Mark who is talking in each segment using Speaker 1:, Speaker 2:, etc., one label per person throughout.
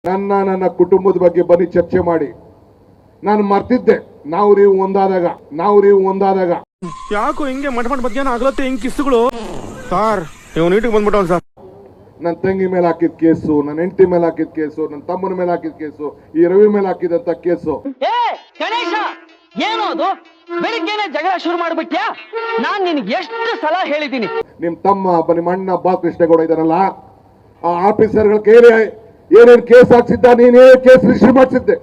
Speaker 1: ನನ್ನ ಕುಟುಂಬದ ಬಗ್ಗೆ ಬನ್ನಿ ಚರ್ಚೆ ಮಾಡಿ. ನಾನು ಮರ್ತಿದ್ದೆ ನಾವು ನೀವು ಒಂದಾದಾಗ
Speaker 2: ಯಾಕೋ ಹಿಂಗೆ ಮಠ ಮಧ್ಯಾಹ್ನ ಆಗ್ಲತ್ತೆ ಹಿಂಗ್ ಕಿಸ್ಸುಗಳು ಸಾರ್ ನೀವು ನೀಟಿಗೆ ಬಂದ್ಬಿಟ್ಟವ್ ಸರ್.
Speaker 1: ನನ್ನ ತಂಗಿ ಮೇಲೆ ಹಾಕಿದ ಕೇಸು, ನನ್ನ ಹೆಂಡತಿ ಮೇಲೆ ಹಾಕಿದ ಕೇಸು, ನನ್ನ ತಮ್ಮನ ಮೇಲೆ ಹಾಕಿದ ಕೇಸು, ಈ ರವಿ ಮೇಲೆ ಹಾಕಿದಂತ ಕೇಸು.
Speaker 3: ಗಣೇಶ ಏನೋ ಅದು ಬೆಳಿಗ್ಗೆನೆ ಜಗಳ ಶುರು ಮಾಡ್ಬಿಟ್ಯಾ? ನಾನ್ ನಿನ್ಗೆ ಎಷ್ಟು ಸಲ ಹೇಳಿದ್ದೀನಿ.
Speaker 1: ನಿಮ್ ತಮ್ಮ ನಿಮ್ಮ ಅಣ್ಣ ಬಾಲಕೃಷ್ಣೇಗೌಡ ಇದಾರಲ್ಲ, ಆ ಆಫೀಸರ್ಗಳಿಗೆ ಏನೇನ್ ಕೇಸ್ ಹಾಕ್ಸಿದ್ದ, ನೀನೇ ಕೇಸ್ ರಿಜಿಸ್ಟರ್ ಮಾಡಿಸಿದ್ದೆ.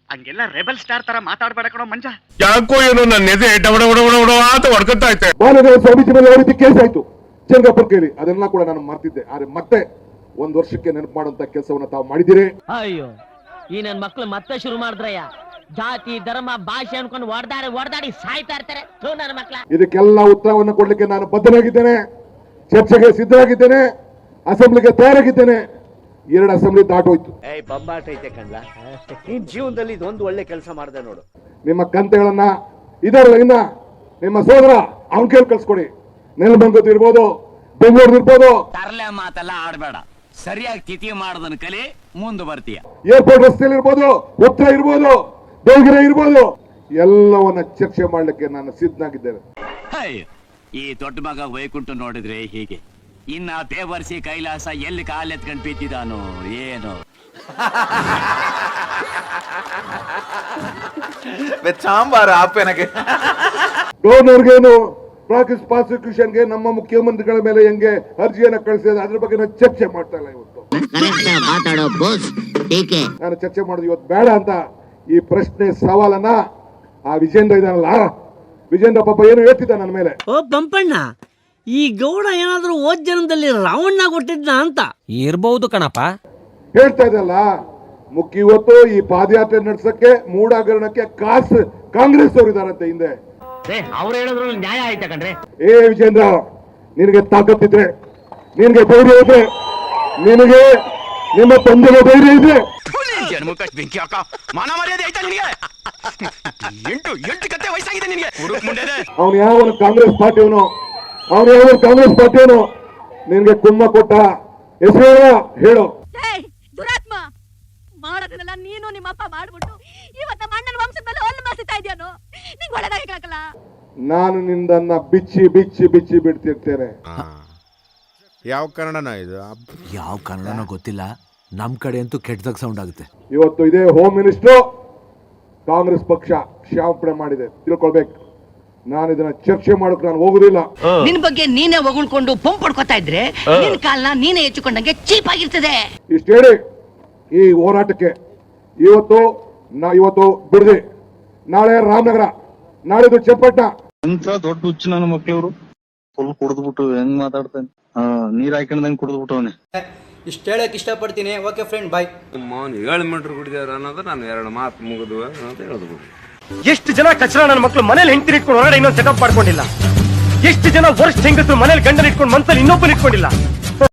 Speaker 4: ಹಂಗೆಲ್ಲ ರೆಬಲ್ ಸ್ಟಾರ್ ತರ ಮಾತಾಡ್ಬೇಡ ಕಣೋ ಮಂಜ.
Speaker 2: ಯಾಕೋ ಏನೋ ನನ್ನ ಎದೆ ಅಂತ ಹೊಡ್ಕೊತಾ ಐತೆ.
Speaker 1: ಬಾಲದೇವ ಸ್ವಾಮೀಜಿ ಮೇಲೆ ಯಾವ ರೀತಿ ಕೇಸ್ ಆಯ್ತು ಚಂದ್ರಪ್ಪನ್ ಕೇಳಿ, ಅದೆಲ್ಲ ಕೂಡ ನಾನು ಮರ್ತಿದ್ದೆ. ಆದ್ರೆ ಮತ್ತೆ ಒಂದ್ ವರ್ಷಕ್ಕೆ ನೆನಪು ಮಾಡುವಂತ ಕೆಲಸವನ್ನ ತಾವು ಮಾಡಿದಿರಿ.
Speaker 3: ಅಯ್ಯೋ ಈ ನನ್ ಮಕ್ಳು ಮತ್ತೆ ಶುರು ಮಾಡಿದ್ರಯ್ಯ. ಜಾತಿ ಧರ್ಮ ಭಾಷೆ ಅನ್ಕೊಂಡು ಹೊಡೆದಾಡಿ ಸಾಯ್ತಾ ಇರ್ತಾರೆ ನನ್ನ ಮಕ್ಳ.
Speaker 1: ಇದಕ್ಕೆಲ್ಲ ಉತ್ತರವನ್ನು ಕೊಡ್ಲಿಕ್ಕೆ ನಾನು ಬದ್ಧನಾಗಿದ್ದೇನೆ, ಚರ್ಚೆಗೆ ಸಿದ್ಧರಾಗಿದ್ದೇನೆ, ಅಸೆಂಬ್ಲಿಗೆ ತಯಾರಾಗಿದ್ದೇನೆ. 2 ಅಸೆಂಬ್ಲಿ ದಾಟೋಯ್ತು.
Speaker 4: ಬೊಂಬಾಟ ಐತೆ ಕಣ್ಲ, ನೀನ್ ಜೀವನದಲ್ಲಿ ಇದೊಂದು ಒಳ್ಳೆ ಕೆಲಸ ಮಾಡ್ದೆ ನೋಡು.
Speaker 1: ನಿಮ್ಮ ಕಂತೆಗಳನ್ನ ಇದರಲ್ಲ ಇನ್ನ ನಿಮ್ಮ ಸೋದರ ಅವನ್ ಕೇಳಿ ಕಳ್ಸ್ಕೊಡಿ. ನೆಲಮಂಗಲದ ಇರ್ಬೋದು, ಬೆಂಗಳೂರು ಇರ್ಬೋದು.
Speaker 5: ತರಲೆ ಮಾತೆಲ್ಲ ಆಡ್ಬೇಡ, ಸರಿಯಾಗಿ ತಿಥಿ ಮಾಡೋದನ್ನ ಕಲಿ, ಮುಂದೆ ಬರ್ತೀಯ.
Speaker 1: ಏರ್ಪೋರ್ಟ್ ರಸ್ತೆಯಲ್ಲಿ ಇರ್ಬೋದು, ಉತ್ತರ ಇರ್ಬೋದು, ಬೆಳಗಿನ ಇರ್ಬೋದು, ಎಲ್ಲವನ್ನ ಚರ್ಚೆ ಮಾಡ್ಲಿಕ್ಕೆ ನಾನು ಸಿದ್ಧನಾಗಿದ್ದೇನೆ.
Speaker 5: ಈ ದೊಡ್ಡ ಮಗ ವೈಕುಂಠ ನೋಡಿದ್ರೆ ಹೀಗೆ, ಇನ್ನ ಬೇವರ್ಸಿ ಕೈಲಾಸ ಎಲ್ಲಿ ಕಾಲೆತ್ಕೊಂಡ್ ಬಿದ್ದಿದಾನು ಏನು.
Speaker 6: ಸಾಂಬಾರ ಆಪೇನಗೆ
Speaker 1: ಗವರ್ನರ್ಗೇನು ಪ್ರಾಸಿಕ್ಯೂಷನ್ಗೆ ನಮ್ಮ ಮುಖ್ಯಮಂತ್ರಿಗಳ ಮೇಲೆ ಹೆಂಗೆ ಅರ್ಜಿಯನ್ನ ಕಳಿಸಿದ ಅದ್ರ ಬಗ್ಗೆ ನಾನು ಚರ್ಚೆ ಮಾಡ್ತಾ ಇಲ್ಲ ಇವತ್ತು. ನಾನು ಚರ್ಚೆ ಮಾಡೋದು ಇವತ್ತು ಬೇಡ ಅಂತ ಈ ಪ್ರಶ್ನೆ ಸವಾಲನ್ನ ಆ ವಿಜೇಂದ್ರ ಇದಾನಲ್ಲ, ವಿಜೇಂದ್ರ ಪಾಪ ಏನು ಹೇಳ್ತಿದ್ದ ನನ್ನ ಮೇಲೆ.
Speaker 7: ಓ ಪಂಪಣ್ಣ, ಈ ಗೌಡ ಏನಾದ್ರೂ ಓದ್ ಜನ್ಮದಲ್ಲಿ ರಾವಣ್ಣ ಕೊಟ್ಟಿದ್ನ ಅಂತ
Speaker 8: ಇರ್ಬಹುದು ಕಣಪ್ಪ.
Speaker 1: ಹೇಳ್ತಾ ಇದಲ್ಲ ಮುಖ್ಯ ಇವತ್ತು ಈ ಪಾದಯಾತ್ರೆ ನಡೆಸಕ್ಕೆ ಮೂಡಾಗರಣಕ್ಕೆ ಕಾಂಗ್ರೆಸ್ ಅವರು ಇದಾರಂತೆ ಹಿಂದೆ.
Speaker 3: ಅವ್ರು ಹೇಳಿದ್ರು ನ್ಯಾಯ ಆಯ್ತಾ ಕಣ್ರೆ.
Speaker 1: ವಿಜೇಂದ್ರ, ನಿನಗೆ ತಾಕತ್ತಿದ್ರೆ, ನಿನಗೆ ಧೈರ್ಯ ಇದೆ, ನಿನಗೆ ನಿಮ್ಮ ತಂದೆಗೆ ಧೈರ್ಯ ಇದೆ, ಅವನು ಯಾವ ಕಾಂಗ್ರೆಸ್ ಪಾರ್ಟಿಯವನು ನಿನ್ಗೆ ಕುಮ್ಮ ಕೊಟ್ಟ ಹೆಸರು ಹೇಳು.
Speaker 9: ದುರಾತ್ಮ, ಮಾಡೋದನ್ನೆಲ್ಲ ನೀನು ನಿಮ್ಮಪ್ಪ ಮಾಡ್ಬಿಟ್ಟು ಇವತ್ತ ಮಣ್ಣನ ವಂಶದ ಮೇಲೆ ಹೊಲ್ಲು ಮಾಸ್ತಾ ಇದೆಯೇನೋ. ನಿಂಗೆ ಒಳ್ಳೆದಾಗಲ್ಲ. ನಾನು
Speaker 1: ನಿಂದನ್ನ ಬಿಚ್ಚಿ ಬಿಚ್ಚಿ ಬಿಚ್ಚಿ ಬಿಡ್ತಿರ್ತೇನೆ.
Speaker 2: ಯಾವ ಕನ್ನಡನ ಇದು?
Speaker 8: ಯಾವ ಕನ್ನಡನೋ ಗೊತ್ತಿಲ್ಲ, ನಮ್ ಕಡೆ ಅಂತೂ ಕೆಟ್ಟದಾಗ ಸೌಂಡ್ ಆಗುತ್ತೆ.
Speaker 1: ಇವತ್ತು ಇದೇ ಹೋಮ್ ಮಿನಿಸ್ಟರ್ ಕಾಂಗ್ರೆಸ್ ಪಕ್ಷ ಕ್ಷಮಾಪಣೆ ಮಾಡಿದೆ, ತಿಳ್ಕೊಳ್ಬೇಕು. ನಾನು ಇದನ್ನ ಚರ್ಚೆ ಮಾಡೋಕೆ ನಾನು ಹೋಗುದಿಲ್ಲ.
Speaker 3: ನಿನ್ ಬಗ್ಗೆ ನೀನೇ ಹೊಗಳ್ಕೊಂಡು ಪಂಪ್ ಹೊಡ್ಕೊತಾ ಇದ್ರೆ ನಿನ್ ಕಾಲ್ನ ನೀನೇ ಹೆಚ್ಚಿಕೊಂಡಂಗೆ ಚೀಪ್ ಆಗಿರ್ತದೆ.
Speaker 1: ಇಷ್ಟು ಹೇಳಿ ಈ ಹೋರಾಟಕ್ಕೆ ಇವತ್ತು ಬಿಡದೆ, ನಾಳೆ ರಾಮನಗರ, ನಾಳೆದು ಚನ್ನಪಟ್ಟಣ.
Speaker 10: ಎಂತ ದೊಡ್ಡ ಹುಚ್ಚು ನನ್ನ ಮಕ್ಳವ್ರು. ಫುಲ್ ಕುಡಿದ್ಬಿಟ್ಟು ಹೆಂಗ್ ಮಾತಾಡ್ತಾನೆ, ನೀರ್ ಹಾಕೊಂಡಂಗ್ ಕುಡಿದ್ಬಿಟ್ಟವನೆ.
Speaker 7: ಇಷ್ಟ ಹೇಳಕ್ ಇಷ್ಟಪಡ್ತೀನಿ. ಓಕೆ ಫ್ರೆಂಡ್, ಬಾಯ್.
Speaker 2: 7 ಮೀಟರ್ ಕುಡಿದಾರ ಅನ್ನೋದು ನಾನು 2 ಮಾತು ಮುಗಿದು ಅಂತ ಹೇಳಿದ್ಬಿಡು.
Speaker 4: ಎಷ್ಟು ಜನ ಕಚರ ನನ್ನ ಮಕ್ಳು ಮನೇಲಿ ಹೆಂಡತಿ ಇಟ್ಕೊಂಡು ಹೊರಗಡೆ ಇನ್ನೊಂದು ಸೆಟಪ್ ಮಾಡ್ಕೊಂಡಿಲ್ಲ. ಎಷ್ಟು ಜನ ವರ್ಷ ಹೆಂಗಸರು ಮನೇಲಿ ಗಂಡನ ಇಟ್ಕೊಂಡು ಮನ್ಸಲ್ಲಿ ಇನ್ನೊಬ್ಬನ ಇಟ್ಕೊಂಡಿಲ್ಲ.